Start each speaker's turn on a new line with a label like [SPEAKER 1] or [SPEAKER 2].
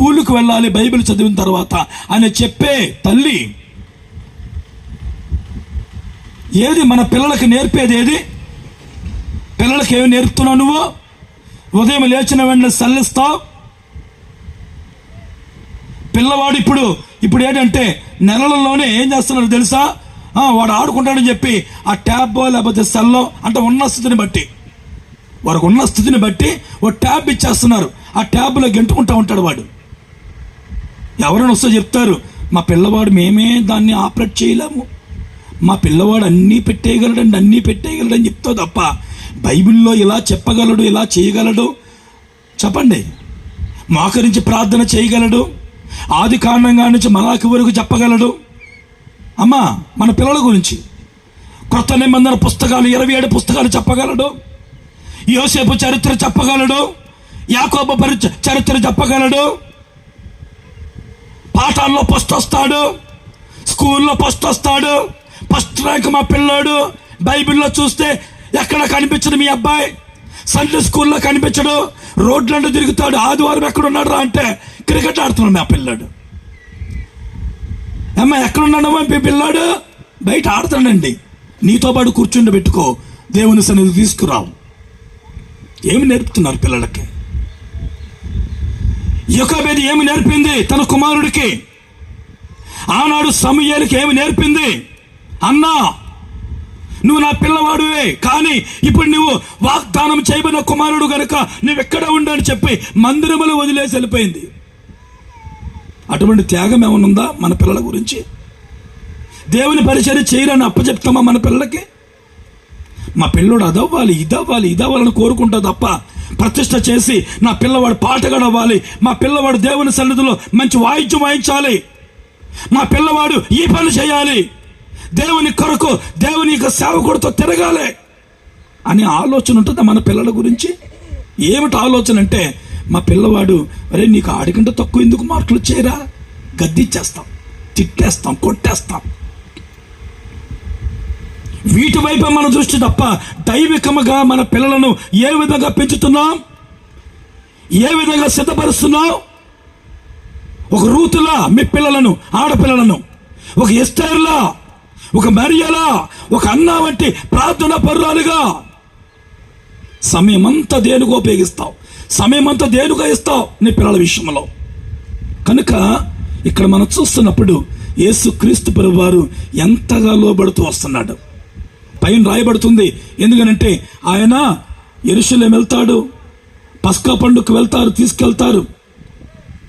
[SPEAKER 1] స్కూలుకు వెళ్ళాలి బైబిల్ చదివిన తర్వాత అని చెప్పే తల్లి ఏది మన పిల్లలకి నేర్పేది ఏది? పిల్లలకి ఏమి నేర్పుతున్నావు నువ్వు? ఉదయం లేచిన వెంటనే చల్లిస్తావు. పిల్లవాడు ఇప్పుడు ఏంటంటే నెలలలోనే ఏం చేస్తున్నారు తెలుసా? వాడు ఆడుకుంటాడని చెప్పి ఆ ట్యాబో లేకపోతే సెల్లో అంటే ఉన్న స్థితిని బట్టి, వారికి ఉన్న స్థితిని బట్టి ఓ ట్యాబ్ ఇచ్చేస్తున్నారు. ఆ ట్యాబ్లో గెంటుకుంటూ ఉంటాడు వాడు. ఎవరైనా వస్తే చెప్తారు, మా పిల్లవాడు మేమే దాన్ని ఆపరేట్ చేయలేము, మా పిల్లవాడు అన్నీ పెట్టేయగలడని చెప్తావు తప్ప బైబిల్లో ఇలా చెప్పగలడు, ఇలా చేయగలడు చెప్పండి. మోకరించి ప్రార్థన చేయగలడు, ఆది కాండంగా నుంచి మలాకి వరకు చెప్పగలడు. అమ్మా మన పిల్లల గురించి క్రొత్త నిబంధన పుస్తకాలు 27 పుస్తకాలు చెప్పగలడు. యోసేపు చరిత్ర చెప్పగలడు, యాకోబు చరిత్ర చెప్పగలడు. పాఠాల్లో ఫస్ట్ వస్తాడు, స్కూల్లో ఫస్ట్ వస్తాడు, ఫస్ట్ ర్యాంక్ మా పిల్లాడు. బైబిల్లో చూస్తే ఎక్కడ కనిపించడు మీ అబ్బాయి, సండే స్కూల్లో కనిపించడు, రోడ్లంటూ తిరుగుతాడు. ఆదివారం ఎక్కడున్నాడు రా అంటే క్రికెట్ ఆడుతున్నాడు మా పిల్లాడు. అమ్మ ఎక్కడున్నాడమ్మా మీ పిల్లాడు? బయట ఆడుతాడండి. నీతో పాటు కూర్చుండబెట్టుకో, దేవుని సన్నిధి తీసుకురావు. ఏమి నేర్పుతున్నారు పిల్లలకి? యోకోబేది ఏమి నేర్పింది తన కుమారుడికి? ఆనాడు సమూయేలుకి ఏమి నేర్పింది? అన్నా నువ్వు నా పిల్లవాడువే, కానీ ఇప్పుడు నువ్వు వాగ్దానం చేయబడిన కుమారుడు కనుక నువ్వు ఎక్కడ ఉండని చెప్పి మందిరములు వదిలేసి వెళ్ళిపోయింది. అటువంటి త్యాగం ఏమైనా ఉందా మన పిల్లల గురించి? దేవుని పరిచర్య చేయరని అప్పచెప్తామా మన పిల్లలకి? మా పిల్లోడు ఇదవ్వాలని కోరుకుంటా తప్ప ప్రతిష్ట చేసి నా పిల్లవాడు పాటగాడవ్వాలి, మా పిల్లవాడు దేవుని సన్నిధిలో మంచి వాయిద్యం వాయించాలి, మా పిల్లవాడు ఈ పని చేయాలి, దేవుని కొరకు దేవుని యొక్క సేవకుడితో తిరగాలి అనే ఆలోచన ఉంటుందా మన పిల్లల గురించి? ఏమిటి ఆలోచన అంటే, మా పిల్లవాడు అరే నీకు ఆడికంటే తక్కువ ఎందుకు మార్కులు చేయరా, గద్దిచ్చేస్తాం, తిట్టేస్తాం, కొట్టేస్తాం. వీటి వైపు మన దృష్టి తప్ప దైవికముగా మన పిల్లలను ఏ విధంగా పెంచుతున్నాం, ఏ విధంగా సిద్ధపరుస్తున్నాం? ఒక రూతులా మీ పిల్లలను, ఆడపిల్లలను, ఒక ఎస్తేర్లా, ఒక మరియలా, ఒక అన్నా వంటి ప్రార్థన పరురాలుగా సమయమంతా దేనిగా ఉపయోగిస్తావు, సమయమంతా దేనిగా ఇస్తావు నీ పిల్లల విషయంలో. కనుక ఇక్కడ మనం చూస్తున్నప్పుడు యేసుక్రీస్తు ప్రభువారు ఎంతగా లోబడుతూ వస్తున్నాడు. పైన రాయబడుతుంది, ఎందుకనంటే ఆయన యెరూషలేము వెళ్తాడు, పస్కా పండుగకు వెళ్తారు, తీసుకెళ్తారు.